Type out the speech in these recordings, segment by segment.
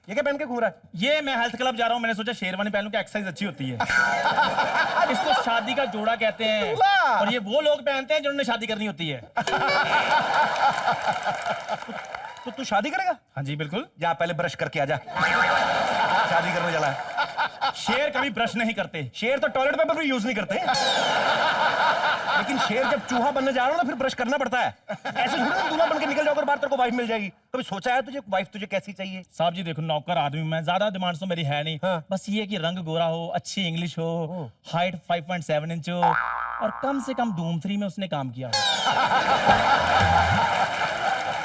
ये क्या पहन के घूम रहा है? ये मैं हेल्थ क्लब जा रहा हूँ, मैंने सोचा शेरवानी पहन लूं, क्या एक्सरसाइज अच्छी होती है। इसको शादी का जोड़ा कहते हैं और ये वो लोग पहनते हैं जिन्होंने शादी करनी होती है। तो तू शादी करेगा? हाँ जी बिल्कुल। जा पहले ब्रश करके आ जा। शादी करने चला है। शेर कभी ब्रश नहीं करते। शेर तो टॉयलेट पेपर भी यूज नहीं करते। लेकिन शेर जब चूहा बनने जा रहा हो ना फिर ब्रश करना पड़ता है। ऐसे थोड़ा दूल्हा बन के निकल जाओ, बाहर तेरे को वाइफ मिल जाएगी। कभी सोचा है तुझे वाइफ तुझे कैसी चाहिए? साहब जी देखो, नौकर आदमी मैं, ज्यादा डिमांड्स तो मेरी है नहीं। हाँ। बस ये कि रंग गोरा हो, अच्छी इंग्लिश हो, हाइट 5.7 इंच हो और कम से कम धूम 3 में उसने काम किया हो।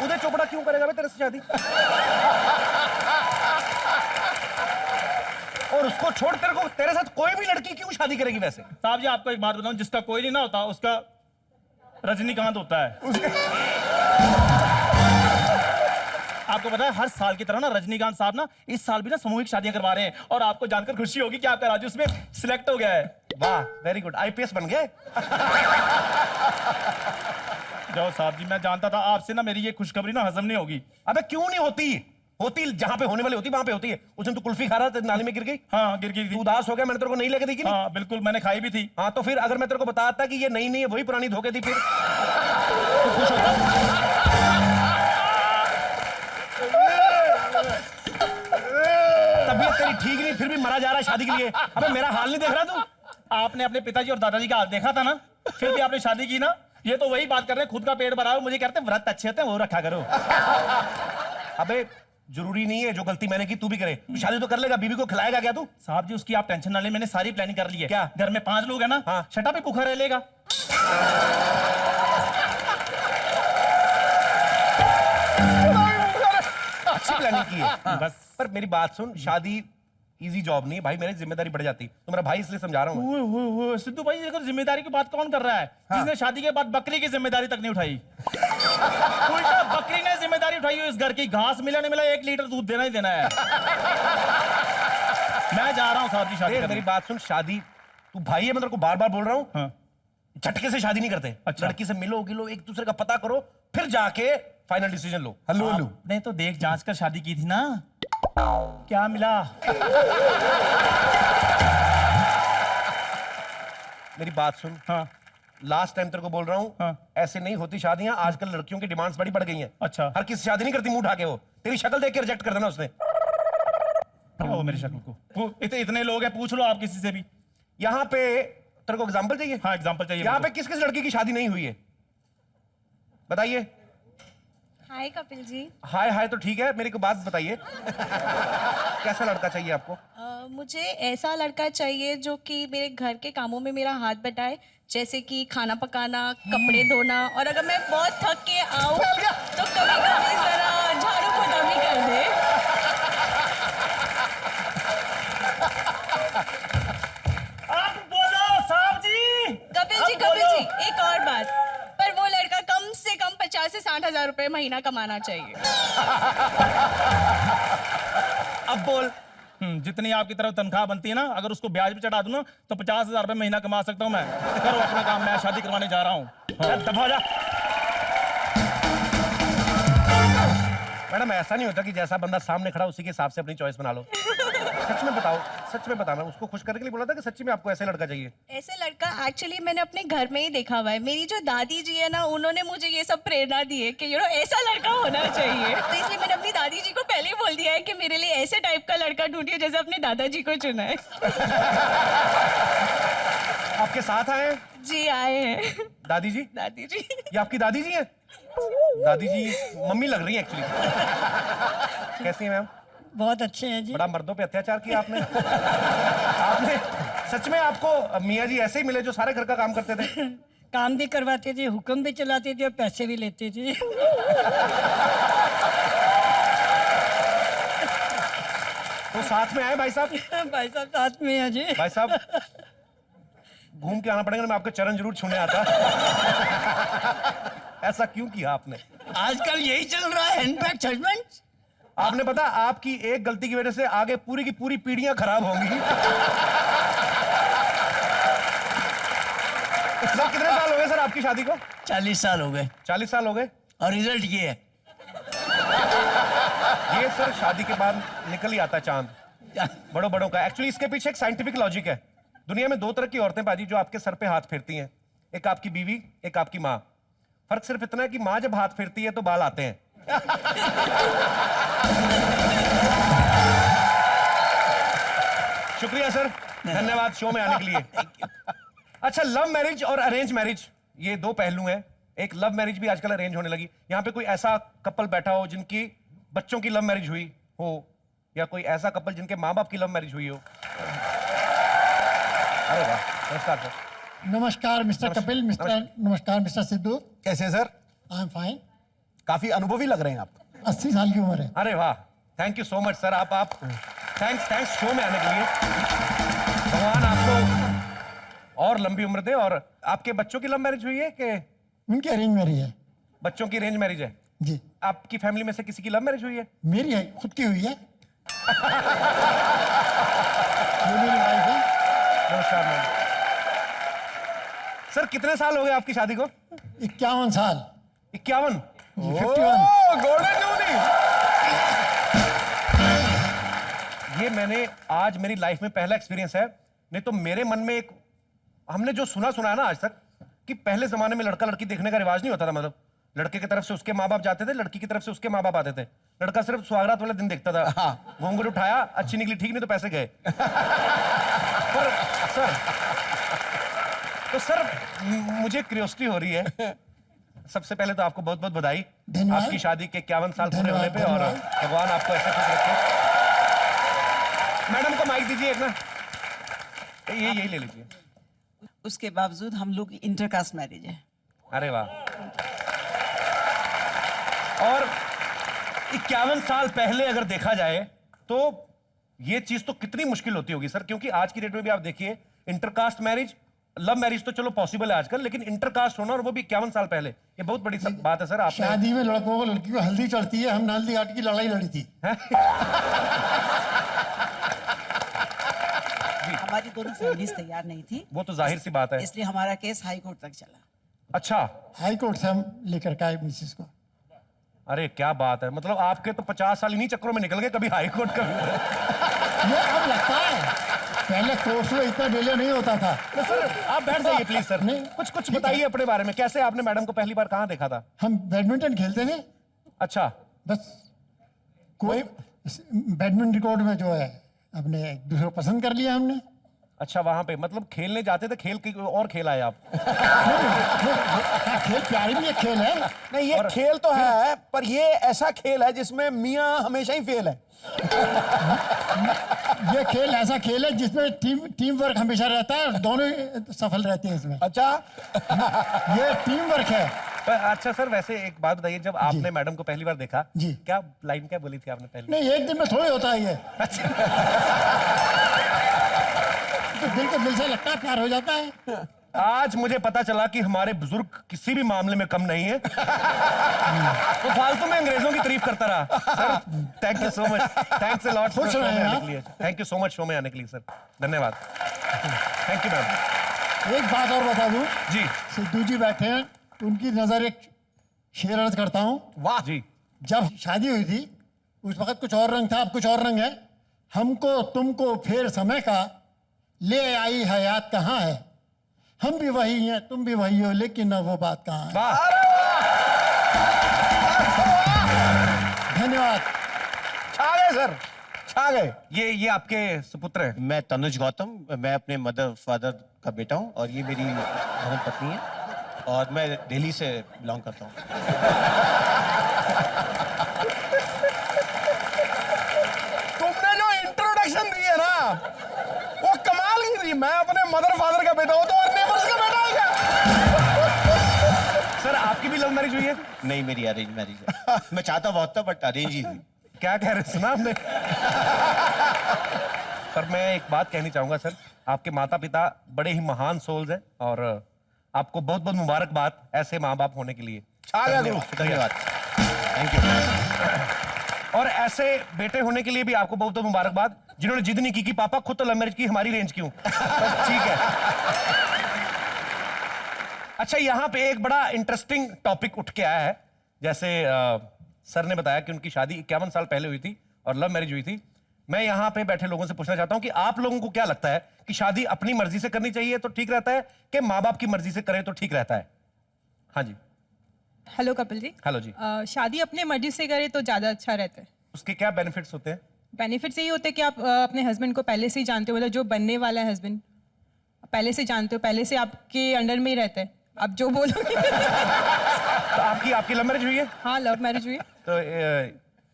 उदय चोपड़ा क्यों करेगा बे तेरे से शादी? और उसको छोड़ तेरे साथ कोई भी लड़की क्यों शादी करेगी वैसे? साहब जी आपको एक बात बताऊं, जिसका कोई नहीं ना होता उसका रजनीकांत होता है। आपको पता है हर साल की तरह ना रजनीकांत साहब ना इस साल भी ना सामूहिक शादियां करवा रहे हैं और आपको जानकर खुशी होगी कि आपका राजू उसमें सिलेक्ट हो गया है। वाह वेरी गुड, आईपीएस बन गए। जाओ साहब जी, मैं जानता था आपसे ना मेरी ये खुशखबरी ना हजम नहीं होगी। अबे क्यों नहीं होती? होती जहां पे होने वाली होती वहां पे होती है। उस दिन तू कुल्फी खा रहा था, नाली में गिर गई। हाँ गिर गई थी। तू उदास हो गया, मैंने तेरे को नहीं लेके दी कि नहीं? हाँ बिल्कुल, मैंने खाई भी थी। हाँ तो फिर अगर मैं तेरे को बताता कि ये नई नहीं है वही पुरानी धोखे थी फिर तू खुश होता? तबीयत तेरी ठीक नहीं फिर भी मरा जा रहा है शादी के लिए। अबे मेरा हाल नहीं देख रहा तू? आपने अपने पिताजी और दादाजी का हाल देखा था ना, फिर भी आपने शादी की ना। ये तो वही बात कर रहे हैं, खुद का पेट भरा हो, मुझे कहते हैं व्रत अच्छे होते हैं वो रखा करो। अबे जरूरी नहीं है जो गलती मैंने की तू भी करे। तू शादी तो कर लेगा, बीवी को खिलाएगा क्या तू? साहब जी उसकी आप टेंशन ना ले, मैंने सारी प्लानिंग कर ली है। क्या? घर में 5 लोग हैं ना, हाँ। छठा पे भूखा रह लेगा। अच्छी प्लानिंग की है। बस पर मेरी बात सुन, शादी इजी जॉब नहीं है भाई, मेरी जिम्मेदारी बढ़ जाती। तो मेरा भाई इसलिए समझा रहा हूँ। सिद्धू भाई देखो जिम्मेदारी की बात कौन कर रहा है? जिसने शादी के बाद बकरी की जिम्मेदारी तक नहीं उठाई। उल्टा बकरी ने जिम्मेदारी उठाई है इस घर की। घास मिला नहीं मिला 1 लीटर दूध देना ही देना है। मैं जा रहा हूँ साहब जी शादी करने। मेरी बात सुन, शादी तू भाई है, मैं तेरे को बार बार बोल रहा हूँ। हाँ। झटके से शादी नहीं करते। अच्छा। लड़की से मिलो गिलो, एक दूसरे का पता करो, फिर जाके फाइनल डिसीजन लो। Hello hello. आपने तो देख जांच कर शादी की थी ना, क्या मिला? मेरी बात सुन। हाँ। लास्ट टाइम तेरे को बोल रहा हूँ। हाँ। ऐसे नहीं होती शादियां। आजकल लड़कियों की डिमांड्स बड़ी बढ़ गई हैं। अच्छा। हर किसी शादी नहीं करती मुंह उठा के। वो तेरी शक्ल देख के रिजेक्ट कर देना उसने। वो मेरी शक्ल को इतने लोग हैं, पूछ लो आप किसी से भी। यहाँ पे तेरे को एग्जाम्पल चाहिए? हाँ एग्जाम्पल चाहिए। यहाँ पे किस किस लड़की की शादी नहीं हुई है बताइए? हाय कपिल जी। हाय हाय तो ठीक है, मेरे को बात बताइए। कैसा लड़का चाहिए आपको? मुझे ऐसा लड़का चाहिए जो कि मेरे घर के कामों में मेरा हाथ बटाए, जैसे कि खाना पकाना, कपड़े धोना, और अगर मैं बहुत थक के आऊँ तो कभी कभी जरा झाड़ू पोछा भी कर दे। आप बोलो साहब जी। कपिल जी एक और बात, पर वो लड़का कम से कम 50 से 60 हजार रुपए महीना कमाना चाहिए। अब बोल। जितनी आपकी तरफ तनख्वाह बनती है ना, अगर उसको ब्याज भी चढ़ा दूं ना तो 50,000 रुपए महीना कमा सकता हूं मैं। करो अपना काम, मैं शादी करवाने जा रहा हूँ। हाँ। दफा जा। मैडम ऐसा नहीं होता कि जैसा बंदा सामने खड़ा उसी के हिसाब से अपनी चॉइस बना लो। सच में बताओ, सच में बताना। उसको खुश करने के लिए बोला था कि सच्ची में आपको ऐसा लड़का चाहिए? ऐसे लड़का एक्चुअली मैंने अपने घर में ही देखा हुआ है। मेरी जो दादी जी है ना, उन्होंने मुझे ये सब प्रेरणा दी है कि ऐसा लड़का होना चाहिए। तो इसलिए मैंने अपनी दादी जी को पहले ही बोल दिया है कि मेरे लिए ऐसे टाइप का लड़का ढूंढिए जैसे अपने दादाजी को चुना है। आपके साथ आए हैं? जी आए हैं। दादी जी? दादी जी। ये आपकी दादी जी है? दादी जी मम्मी लग रही है एक्चुअली। कैसी हैं मैम? बहुत अच्छे हैं जी। बड़ा मर्दों पे अत्याचार किया आपने। आपने सच में आपको मियाँ जी ऐसे ही मिले जो सारे घर का काम करते थे? काम भी करवाते थे, हुक्म भी चलाते थे और पैसे भी लेते थे। तो साथ में आए भाई साहब? भाई साहब साथ में हैं जी। भाई साहब घूम के आना पड़ेगा, मैं आपके चरण जरूर छूने आता। ऐसा क्यों किया आपने? आजकल यही चल रहा है, हैंडबैग हस्बैंड। आपने पता आपकी एक गलती की वजह से आगे पूरी की पूरी पीढ़ियां खराब होंगी। सर कितने साल हो गए सर आपकी शादी को? 40 साल हो गए। 40 साल हो गए। और रिजल्ट ये है। ये सर शादी के बाद निकल ही आता है चांद, बड़ों बड़ों का। एक्चुअली इसके पीछे एक साइंटिफिक लॉजिक है। दुनिया में 2 तरह की औरतें बाजी जो आपके सर पे हाथ फेरती हैं, एक आपकी बीवी, एक आपकी माँ। फर्क सिर्फ इतना है कि माँ जब हाथ फेरती है तो बाल आते हैं। शुक्रिया सर, धन्यवाद शो में आने के लिए। अच्छा, लव मैरिज और अरेंज मैरिज ये 2 पहलू हैं। एक लव मैरिज भी आजकल अरेंज होने लगी। यहाँ पे कोई ऐसा कपल बैठा हो जिनकी बच्चों की लव मैरिज हुई हो, या कोई ऐसा कपल जिनके माँ बाप की लव मैरिज हुई हो? अरे वाह, नमस्कार सर। नमस्कार मिस्टर कपिल, नमस्कार मिस्टर सिद्धू। कैसे सर? I am fine. काफी अनुभवी लग रहे हैं आप। 80 साल की उम्र है। अरे वाह, thank you so much sir. आप थैंक्स शो में आने के लिए। भगवान आपको और लंबी उम्र दे। और आपके बच्चों की लव मैरिज हुई है कि उनकी अरेंज मैरिज है? बच्चों की अरेंज मैरिज है जी। आपकी फैमिली में से किसी की लव मैरिज हुई है? मेरी है, खुद की हुई है। ये मेरी वाइफ है। नमस्कार मैम। सर कितने साल हो गए आपकी शादी को? 51 साल। 51? 51। Golden Jubilee. ये मैंने आज मेरी लाइफ में पहला एक्सपीरियंस है। नहीं तो मेरे मन में एक, हमने जो सुना है ना आज तक, कि पहले जमाने में लड़का लड़की देखने का रिवाज नहीं होता था। मतलब लड़के की तरफ से उसके माँ बाप जाते थे, लड़की की तरफ से उसके माँ बाप आते थे। लड़का सिर्फ सुहागरात वाले दिन देखता था। हाँ, घूंघट उठाया, अच्छी निकली ठीक, नहीं तो पैसे गए। पर सर मुझे क्यूरियोसिटी हो रही है। सबसे पहले तो आपको बहुत बहुत बधाई आपकी शादी के 51 साल पूरे होने पे, और भगवान आपको ऐसे खुश रखे। मैडम को माइक दीजिए एक ना, यही ले लीजिए। उसके बावजूद हम लोग इंटरकास्ट मैरिज है। अरे वाह। और 51 साल पहले अगर देखा जाए तो ये चीज तो कितनी मुश्किल होती होगी सर, क्योंकि आज की डेट में भी आप देखिए इंटरकास्ट मैरिज, लव मैरिज तो चलो पॉसिबल है आजकल, लेकिन इंटरकास्ट होना और वो भी 51 साल पहले, ये बहुत बड़ी बात है सर। आप शादी में लड़कों को लड़की को हल्दी चढ़ती है, हम हल्दी घाट की लड़ाई लड़ी थी। हमारी दोनों फैमिलीज तैयार नहीं थी। वो तो जाहिर सी बात है, इसलिए हमारा केस हाई कोर्ट तक चला। अच्छा, हाई कोर्ट से हम लेकर के आए मिसेस को। अरे क्या बात है, मतलब आपके तो 50 साल इन्हीं चक्रों में निकल गए, कभी हाई कोर्ट का। ये अब लगता है, पहले कोर्स में इतना डिले नहीं होता था। तो सर आप बैठ जाइए प्लीज सर। नहीं, कुछ बताइए अपने बारे में, कैसे आपने मैडम को पहली बार कहाँ देखा था? हम बैडमिंटन खेलते थे। अच्छा, बस कोई बैडमिंटन कोर्ट में जो है अपने एक दूसरे को पसंद कर लिया हमने। अच्छा, वहां पे मतलब खेलने जाते थे, खेल की और खेल आए आप? खेल प्यारी भी एक खेल है। नहीं, ये खेल तो है, पर ये ऐसा खेल है जिसमें मियाँ हमेशा ही फेल है। ये खेल ऐसा खेल है जिसमें टीम वर्क हमेशा रहता है और दोनों सफल रहते हैं इसमें। अच्छा। ये टीम वर्क है। अच्छा सर, वैसे एक बात बताइए, जब आपने मैडम को पहली बार देखा जी, क्या लाइन क्या बोली थी आपने पहले? नहीं, एक दिन में थोड़ी होता है ये। तो दिल को दिल से लगता है, प्यार हो जाता है। आज मुझे पता चला कि हमारे बुजुर्ग किसी भी मामले में कम नहीं है। तो फालतू में अंग्रेजों की तारीफ करता रहा। Sir thank you so much, thanks a lot show में आने के लिए। Thank you so much show में आने के लिए सर, धन्यवाद। Thank you ma'am. एक बात और बता दूं जी, सिद्धू जी बैठे हैं, उनकी नजर एक शेर अर्ज करता हूं। वाह जी। जब शादी हुई थी उस वक्त कुछ और रंग था, अब कुछ और रंग है। हमको तुमको फेर समय का ले आई हयात कहाँ है, हम भी वही हैं तुम भी वही हो, लेकिन अब वो बात कहाँ है। वाह, धन्यवाद। छा गए सर, छा गए। ये आपके सुपुत्र हैं? मैं तनुज गौतम, मैं अपने मदर फादर का बेटा हूँ और ये मेरी धर्म पत्नी है और मैं दिल्ली से बिलोंग करता हूँ। तुमने जो इंट्रोडक्शन दी है ना, वो कमाल की थी। मैं अपने मदर फादर का बेटा हूँ तो नेबर्स का बेटा है क्या? सर आपकी भी लव मैरिज हुई है? नहीं, मेरी अरेंज मैरिज है। मैं चाहता बहुत था बट अरेंज ही हुई। क्या कह रहे, सुना आपने? पर मैं एक बात कहनी चाहूंगा सर, आपके माता पिता बड़े ही महान सोल्स हैं और आपको बहुत बहुत मुबारकबाद ऐसे माँ बाप होने के लिए। धन्यवाद, थैंक यू। और ऐसे बेटे होने के लिए भी आपको बहुत बहुत मुबारकबाद, जिन्होंने जिद नहीं की कि पापा खुद तो लव मैरिज की, हमारी रेंज क्यों? ठीक है। अच्छा, यहाँ पे एक बड़ा इंटरेस्टिंग टॉपिक उठ के आया है। जैसे सर ने बताया कि उनकी शादी 51 साल पहले हुई थी और लव मैरिज हुई थी। मैं यहाँ पे बैठे लोगों से पूछना चाहता हूँ कि आप लोगों को क्या लगता है कि शादी अपनी मर्जी से करनी चाहिए तो ठीक रहता है कि माँ बाप की मर्जी से करें तो ठीक रहता है? हाँ जी। हेलो कपिल जी। हेलो जी। शादी अपने मर्जी से करे तो ज़्यादा अच्छा रहता है। उसके क्या बेनिफिट्स होते हैं? बेनिफिट्स यही होते हैं कि आप अपने हस्बैंड को पहले से ही जानते हो, मतलब जो बनने वाला है हस्बैंड पहले से जानते हो, पहले से आपके अंडर में ही रहता है, आप जो बोलोगे। तो आपकी लव मैरिज हुई है? हाँ, लव मैरिज हुई है। तो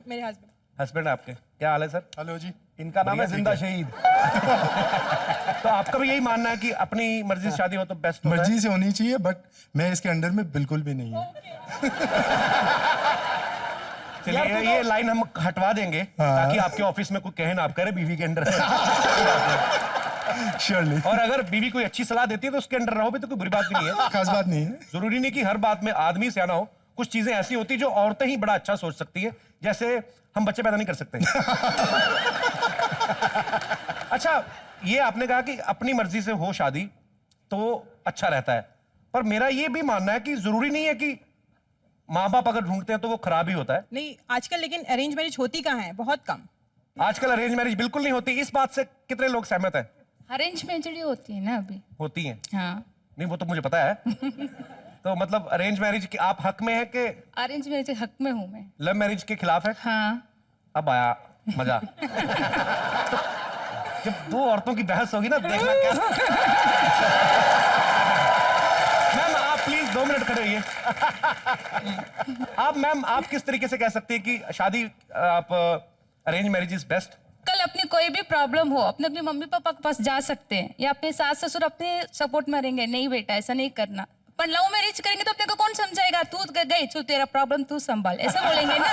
मेरे हस्बैंड हस्बैंड आपके क्या हाल है सर? हेलो जी, इनका नाम है जिंदा शहीद। तो आपका भी यही मानना है कि अपनी मर्जी से शादी हो तो बेस्ट होता है? मर्जी से होनी चाहिए, बट मैं इसके अंडर में बिल्कुल भी नहीं हूँ। चलिए ये लाइन हम हटवा देंगे ताकि आपके ऑफिस में कोई कहे ना आप करे बीवी के अंडर है। श्योरली। और अगर बीवी कोई अच्छी सलाह देती है तो उसके अंडर रहो भी तो कोई बुरी बात भी नहीं है। खास बात नहीं है। जरूरी नहीं कि हर बात में आदमी सियाना हो, कुछ चीजें ऐसी होती जो औरतें ही बड़ा अच्छा सोच सकती है, जैसे हम बच्चे पैदा नहीं कर सकते। अच्छा, ये आपने कहा कि अपनी मर्जी से हो शादी तो अच्छा रहता है, पर मेरा ये भी मानना है कि जरूरी नहीं है कि माँ बाप अगर ढूंढते हैं तो वो खराब ही होता है। नहीं, आजकल लेकिन अरेंज मैरिज होती कहाँ है, बहुत कम। आजकल अरेंज मैरिज बिल्कुल नहीं होती, इस बात से कितने लोग सहमत हैं? अरेंज मैरिज होती है ना अभी। होती हैं? हाँ, नहीं वो तो मुझे पता है। तो मतलब अरेंज मैरिज के आप हक में है कि अरेंज मैरिज हक में हूँ मैं। लव मैरिज के खिलाफ है? हाँ। अब आया मजा। तो जब दो औरतों की बहस होगी ना, देखना क्या। मैम आप प्लीज 2 मिनट खड़े होइए। मैम आप किस तरीके से कह सकते हैं कि शादी आप अरेंज मैरिज इज बेस्ट? कल अपनी कोई भी प्रॉब्लम हो अपने अपने मम्मी पापा के पास जा सकते हैं, या अपने सास ससुर अपने सपोर्ट में रहेंगे, नहीं बेटा ऐसा नहीं करना। पर लव मैरिज करेंगे तो अपने को कौन समझाएगा, तू गई तू तेरा प्रॉब्लम तू संभाल, ऐसा बोलेंगे ना।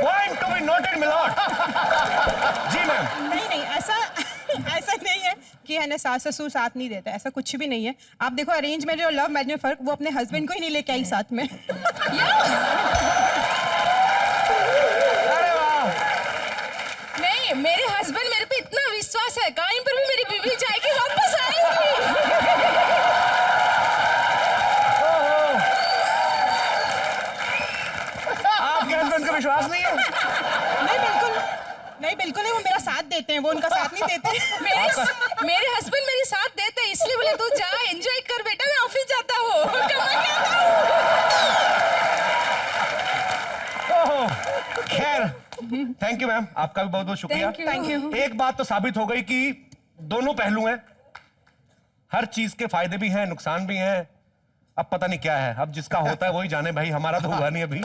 Point to be noted milord. जी मैम। नहीं, ऐसा नहीं है कि है ना सास ससुर साथ नहीं देता, ऐसा कुछ भी नहीं है। आप देखो अरेंज मैरिज और लव मैरिज में फर्क, वो अपने हस्बैंड को ही नहीं लेके आई साथ में। अरे वाह। नहीं, मेरे हस्बैंड मेरे पे इतना विश्वास है, कहीं पर भी मेरी बीवी जाएगी वापस आएगी। आपके हस्बैंड का विश्वास नहीं है? नहीं बिल्कुल नहीं, वो मेरा साथ देते हैं, वो उनका साथ नहीं देते। मेरे हस्बैंड मेरे साथ देते हैं, इसलिए बोले तू जा एंजॉय कर बेटा, मैं ऑफिस जाता हूँ। खैर थैंक यू मैम, आपका भी बहुत बहुत शुक्रिया। Thank you. एक बात तो साबित हो गई कि दोनों पहलू हैं, हर चीज के फायदे भी हैं नुकसान भी हैं। अब पता नहीं क्या है, अब जिसका होता है वही जाने भाई, हमारा तो हुआ नहीं अभी।